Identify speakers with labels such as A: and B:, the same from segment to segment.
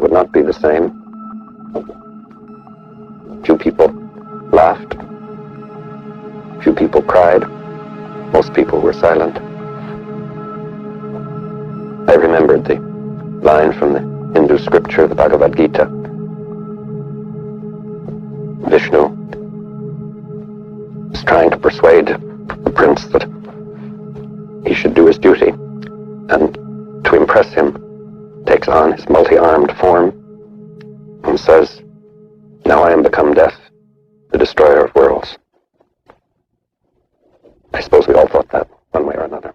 A: would not be the same. Few people laughed. Few people cried. Most people were silent. I remembered the line from the Hindu scripture, the Bhagavad Gita. Vishnu is trying to persuade the prince that he should do his duty, and to impress him, takes on his multi-armed form and says, "Now I am become death, the destroyer of worlds." I suppose we all thought that one way or another.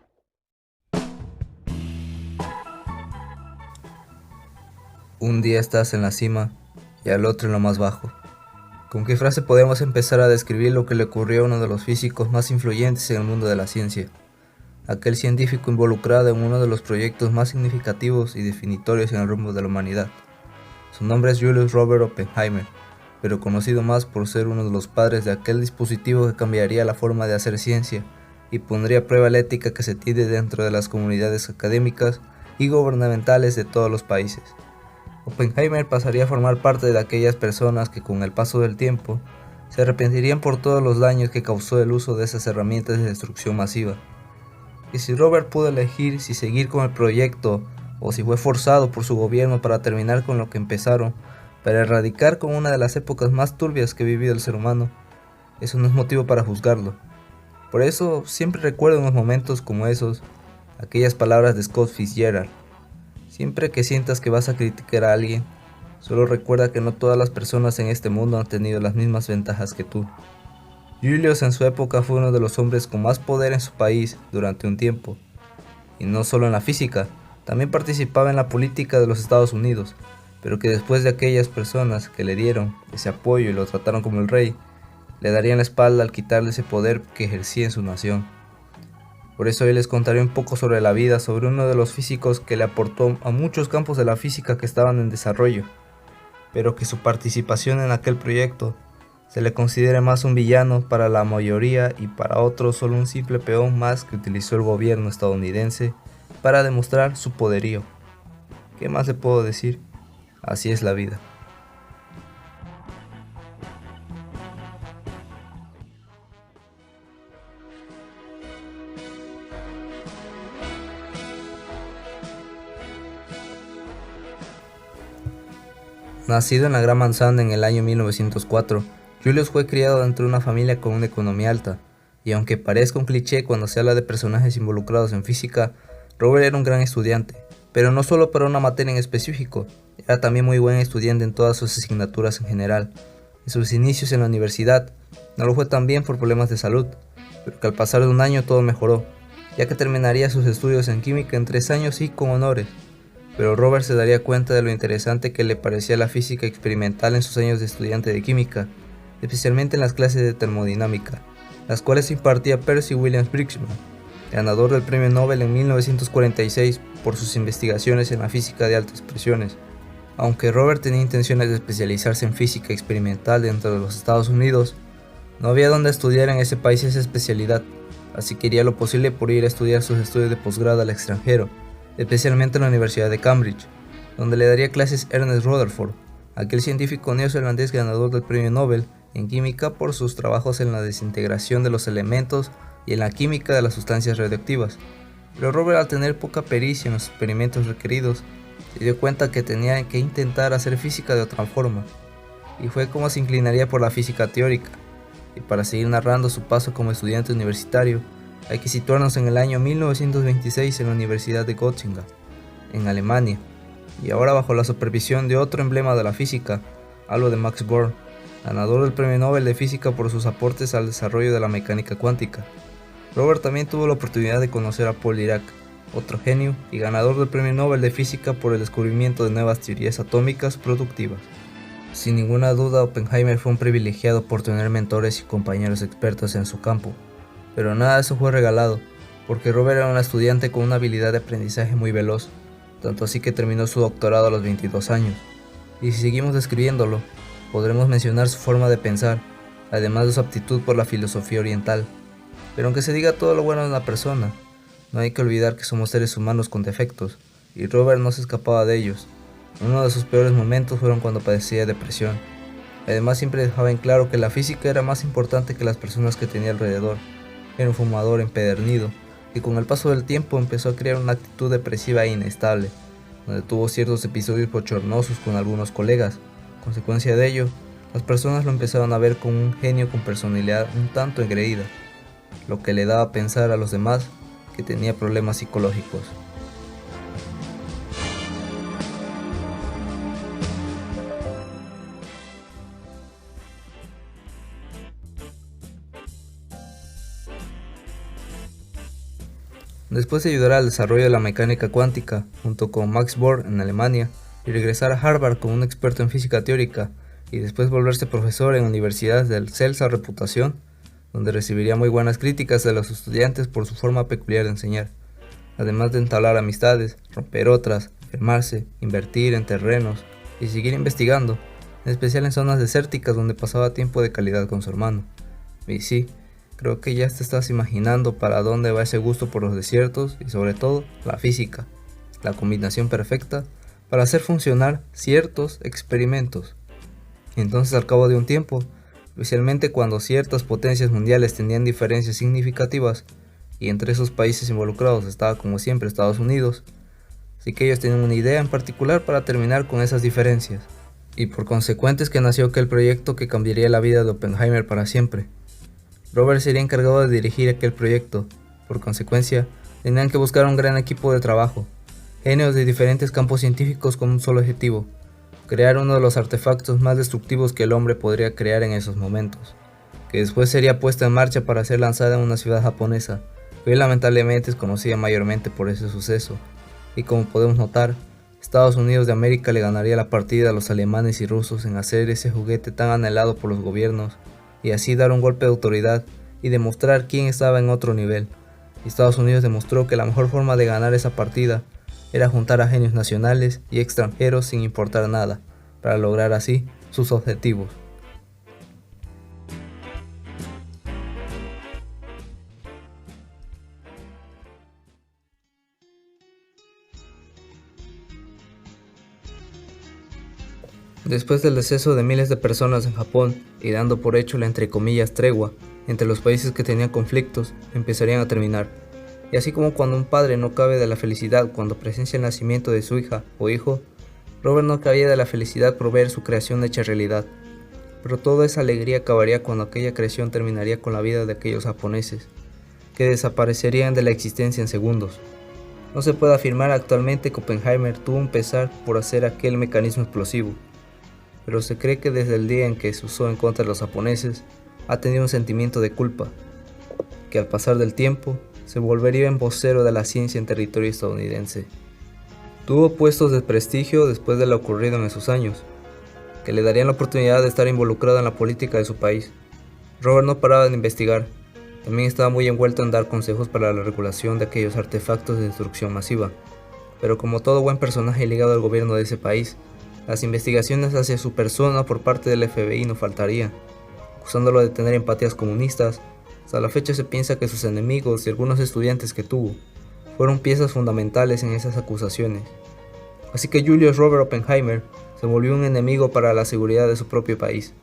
B: Un día estás en la cima y al otro en lo más bajo. ¿Con qué frase podemos empezar a describir lo que le ocurrió a uno de los físicos más influyentes en el mundo de la ciencia? Aquel científico involucrado en uno de los proyectos más significativos y definitorios en el rumbo de la humanidad. Su nombre es Julius Robert Oppenheimer, pero conocido más por ser uno de los padres de aquel dispositivo que cambiaría la forma de hacer ciencia y pondría a prueba la ética que se tiene dentro de las comunidades académicas y gubernamentales de todos los países. Oppenheimer pasaría a formar parte de aquellas personas que con el paso del tiempo se arrepentirían por todos los daños que causó el uso de esas herramientas de destrucción masiva. Y si Robert pudo elegir si seguir con el proyecto o si fue forzado por su gobierno para terminar con lo que empezaron, para erradicar con una de las épocas más turbias que ha vivido el ser humano, eso no es motivo para juzgarlo. Por eso siempre recuerdo en los momentos como esos, aquellas palabras de Scott Fitzgerald. Siempre que sientas que vas a criticar a alguien, solo recuerda que no todas las personas en este mundo han tenido las mismas ventajas que tú. Julius en su época fue uno de los hombres con más poder en su país durante un tiempo, y no solo en la física, también participaba en la política de los Estados Unidos, pero que después de aquellas personas que le dieron ese apoyo y lo trataron como el rey, le darían la espalda al quitarle ese poder que ejercía en su nación. Por eso hoy les contaré un poco sobre la vida sobre uno de los físicos que le aportó a muchos campos de la física que estaban en desarrollo, pero que su participación en aquel proyecto se le considera más un villano para la mayoría y para otros solo un simple peón más que utilizó el gobierno estadounidense para demostrar su poderío. ¿Qué más le puedo decir? Así es la vida. Nacido en la Gran Manzana en el año 1904, Julius fue criado dentro de una familia con una economía alta, y aunque parezca un cliché cuando se habla de personajes involucrados en física, Robert era un gran estudiante, pero no solo para una materia en específico, era también muy buen estudiante en todas sus asignaturas en general. En sus inicios en la universidad, no lo fue tan bien por problemas de salud, pero que al pasar de un año todo mejoró, ya que terminaría sus estudios en química en 3 años y con honores. Pero Robert se daría cuenta de lo interesante que le parecía la física experimental en sus años de estudiante de química, especialmente en las clases de termodinámica, las cuales impartía Percy Williams Bridgman, ganador del Premio Nobel en 1946 por sus investigaciones en la física de altas presiones. Aunque Robert tenía intenciones de especializarse en física experimental dentro de los Estados Unidos, no había donde estudiar en ese país esa especialidad, así que haría lo posible por ir a estudiar sus estudios de posgrado al extranjero, especialmente en la Universidad de Cambridge, donde le daría clases Ernest Rutherford, aquel científico neozelandés ganador del Premio Nobel en química por sus trabajos en la desintegración de los elementos y en la química de las sustancias radioactivas. Pero Robert, al tener poca pericia en los experimentos requeridos, se dio cuenta que tenía que intentar hacer física de otra forma, y fue como se inclinaría por la física teórica. Y para seguir narrando su paso como estudiante universitario, hay que situarnos en el año 1926 en la Universidad de Göttingen, en Alemania, y ahora bajo la supervisión de otro emblema de la física, algo de Max Born, ganador del Premio Nobel de Física por sus aportes al desarrollo de la mecánica cuántica. Robert también tuvo la oportunidad de conocer a Paul Dirac, otro genio y ganador del Premio Nobel de Física por el descubrimiento de nuevas teorías atómicas productivas. Sin ninguna duda, Oppenheimer fue un privilegiado por tener mentores y compañeros expertos en su campo. Pero nada de eso fue regalado, porque Robert era un estudiante con una habilidad de aprendizaje muy veloz, tanto así que terminó su doctorado a los 22 años. Y si seguimos describiéndolo, podremos mencionar su forma de pensar, además de su aptitud por la filosofía oriental. Pero aunque se diga todo lo bueno de una persona, no hay que olvidar que somos seres humanos con defectos, y Robert no se escapaba de ellos. Uno de sus peores momentos fueron cuando padecía depresión. Además siempre dejaba en claro que la física era más importante que las personas que tenía alrededor. Era un fumador empedernido, y con el paso del tiempo empezó a crear una actitud depresiva e inestable, donde tuvo ciertos episodios bochornosos con algunos colegas. Consecuencia de ello, las personas lo empezaron a ver como un genio con personalidad un tanto engreída, lo que le daba a pensar a los demás que tenía problemas psicológicos. Después de ayudar al desarrollo de la mecánica cuántica junto con Max Born en Alemania y regresar a Harvard como un experto en física teórica y después volverse profesor en universidades de excelsa reputación, donde recibiría muy buenas críticas de los estudiantes por su forma peculiar de enseñar, además de entablar amistades, romper otras, enfermarse, invertir en terrenos y seguir investigando, en especial en zonas desérticas donde pasaba tiempo de calidad con su hermano. Y sí, creo que ya te estás imaginando para dónde va ese gusto por los desiertos y sobre todo la física, la combinación perfecta para hacer funcionar ciertos experimentos. Y entonces al cabo de un tiempo, especialmente cuando ciertas potencias mundiales tenían diferencias significativas y entre esos países involucrados estaba como siempre Estados Unidos, así que ellos tenían una idea en particular para terminar con esas diferencias, y por consecuente es que nació aquel proyecto que cambiaría la vida de Oppenheimer para siempre. Robert sería encargado de dirigir aquel proyecto. Por consecuencia, tenían que buscar un gran equipo de trabajo, genios de diferentes campos científicos con un solo objetivo: crear uno de los artefactos más destructivos que el hombre podría crear en esos momentos, que después sería puesta en marcha para ser lanzada en una ciudad japonesa, que hoy lamentablemente es conocida mayormente por ese suceso, y como podemos notar, Estados Unidos de América le ganaría la partida a los alemanes y rusos en hacer ese juguete tan anhelado por los gobiernos, y así dar un golpe de autoridad y demostrar quién estaba en otro nivel. Y Estados Unidos demostró que la mejor forma de ganar esa partida era juntar a genios nacionales y extranjeros sin importar nada, para lograr así sus objetivos. Después del deceso de miles de personas en Japón y dando por hecho la entre comillas tregua entre los países que tenían conflictos, empezarían a terminar. Y así como cuando un padre no cabe de la felicidad cuando presencia el nacimiento de su hija o hijo, Robert no cabía de la felicidad por ver su creación hecha realidad. Pero toda esa alegría acabaría cuando aquella creación terminaría con la vida de aquellos japoneses, que desaparecerían de la existencia en segundos. No se puede afirmar actualmente que Oppenheimer tuvo un pesar por hacer aquel mecanismo explosivo, pero se cree que desde el día en que se usó en contra de los japoneses, ha tenido un sentimiento de culpa, que al pasar del tiempo, se volvería en vocero de la ciencia en territorio estadounidense. Tuvo puestos de prestigio después de lo ocurrido en esos años, que le darían la oportunidad de estar involucrado en la política de su país. Robert no paraba de investigar, también estaba muy envuelto en dar consejos para la regulación de aquellos artefactos de destrucción masiva, pero como todo buen personaje ligado al gobierno de ese país, las investigaciones hacia su persona por parte del FBI no faltarían, acusándolo de tener empatías comunistas. Hasta la fecha se piensa que sus enemigos y algunos estudiantes que tuvo fueron piezas fundamentales en esas acusaciones. Así que Julius Robert Oppenheimer se volvió un enemigo para la seguridad de su propio país.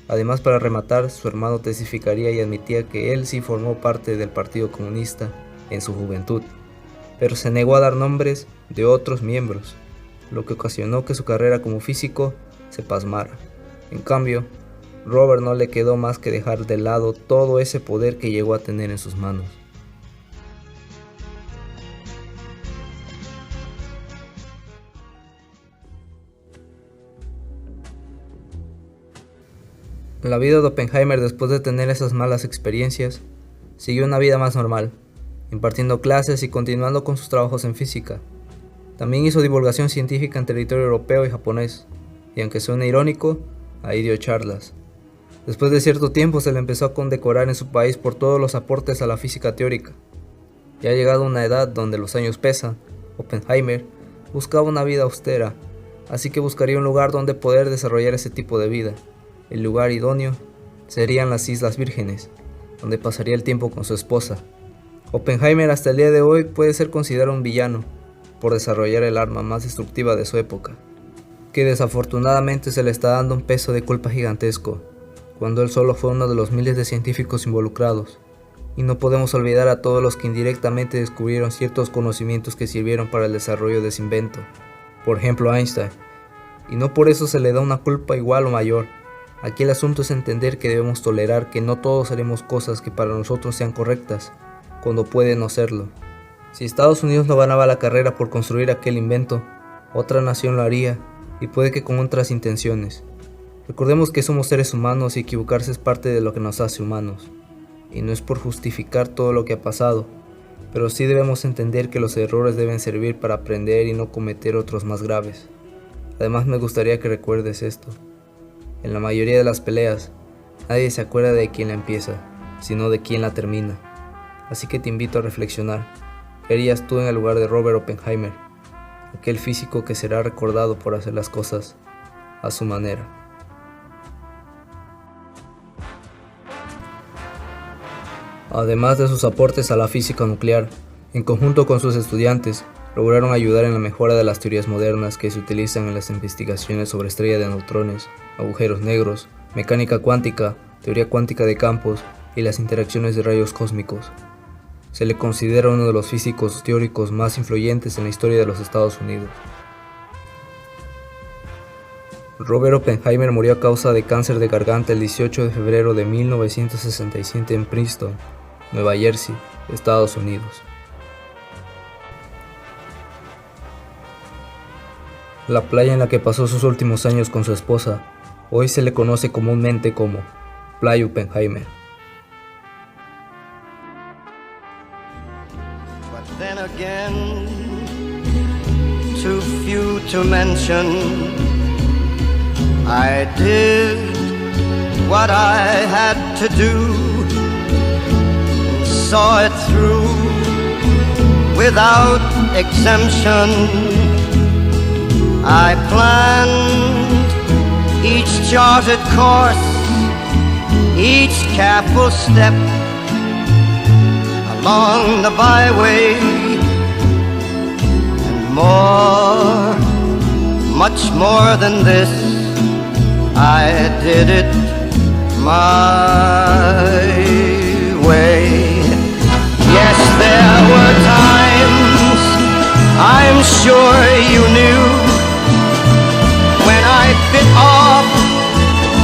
B: Además, para rematar, su hermano testificaría y admitía que él sí formó parte del Partido Comunista en su juventud, pero se negó a dar nombres de otros miembros, lo que ocasionó que su carrera como físico se pasmara. En cambio, Robert no le quedó más que dejar de lado todo ese poder que llegó a tener en sus manos. La vida de Oppenheimer después de tener esas malas experiencias, siguió una vida más normal, impartiendo clases y continuando con sus trabajos en física. También hizo divulgación científica en territorio europeo y japonés, y aunque suene irónico, ahí dio charlas. Después de cierto tiempo se le empezó a condecorar en su país por todos los aportes a la física teórica. Ya llegado a una edad donde los años pesan, Oppenheimer buscaba una vida austera, así que buscaría un lugar donde poder desarrollar ese tipo de vida. El lugar idóneo serían las Islas Vírgenes, donde pasaría el tiempo con su esposa. Oppenheimer hasta el día de hoy puede ser considerado un villano, por desarrollar el arma más destructiva de su época, que desafortunadamente se le está dando un peso de culpa gigantesco, cuando él solo fue uno de los miles de científicos involucrados. Y no podemos olvidar a todos los que indirectamente descubrieron ciertos conocimientos que sirvieron para el desarrollo de ese invento. Por ejemplo, Einstein. Y no por eso se le da una culpa igual o mayor. Aquí el asunto es entender que debemos tolerar que no todos haremos cosas que para nosotros sean correctas, cuando puede no serlo. Si Estados Unidos no ganaba la carrera por construir aquel invento, otra nación lo haría, y puede que con otras intenciones. Recordemos que somos seres humanos y equivocarse es parte de lo que nos hace humanos. Y no es por justificar todo lo que ha pasado, pero sí debemos entender que los errores deben servir para aprender y no cometer otros más graves. Además, me gustaría que recuerdes esto. En la mayoría de las peleas, nadie se acuerda de quién la empieza, sino de quién la termina. Así que te invito a reflexionar. ¿Qué harías tú en el lugar de Robert Oppenheimer, aquel físico que será recordado por hacer las cosas a su manera? Además de sus aportes a la física nuclear, en conjunto con sus estudiantes, lograron ayudar en la mejora de las teorías modernas que se utilizan en las investigaciones sobre estrellas de neutrones, agujeros negros, mecánica cuántica, teoría cuántica de campos y las interacciones de rayos cósmicos. Se le considera uno de los físicos teóricos más influyentes en la historia de los Estados Unidos. Robert Oppenheimer murió a causa de cáncer de garganta el 18 de febrero de 1967 en Princeton, Nueva Jersey, Estados Unidos. La playa en la que pasó sus últimos años con su esposa, hoy se le conoce comúnmente como Playa Oppenheimer.
C: But then again, too few to mention, I did what I had to do, saw it through without exemption. I planned each charted course, each careful step along the byway, and more, much more than this, I did it my way. Yes, there were times, I'm sure you knew, when I bit off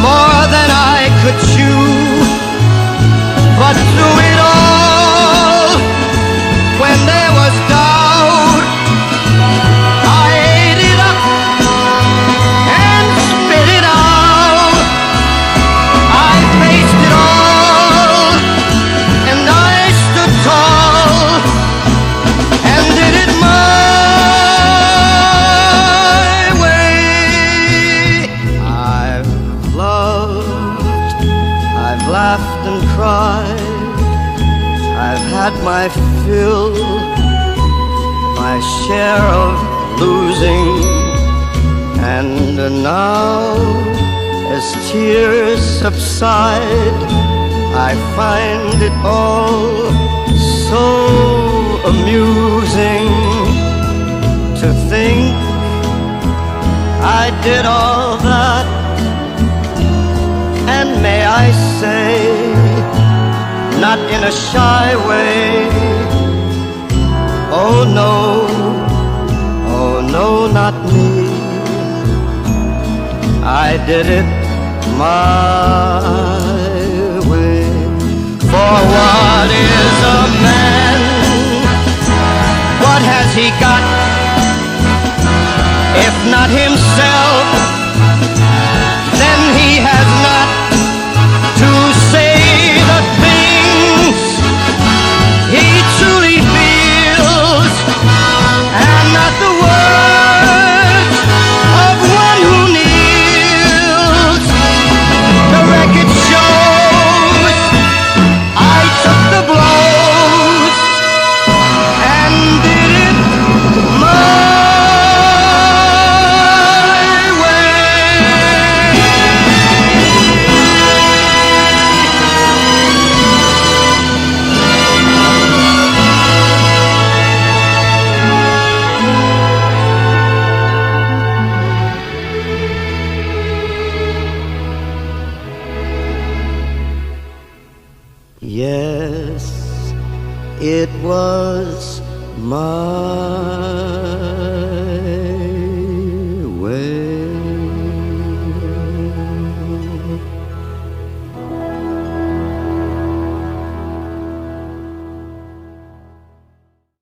C: more than I could chew. But through it all, when there was doubt, I ate it up and spit it out. I faced it all, and I stood tall, and did it my way. I've loved, I've laughed and cried, I've had my fill, my share of losing, and now as tears subside, I find it all so amusing to think I did all that, and may I say, not in a shy way, oh no, not me. I did it my way. For what is a man? What has he got? If not himself, then he has not to say the things he truly feels, and not the words of one who kneels. The record shows I took the blows and did it my it was mine.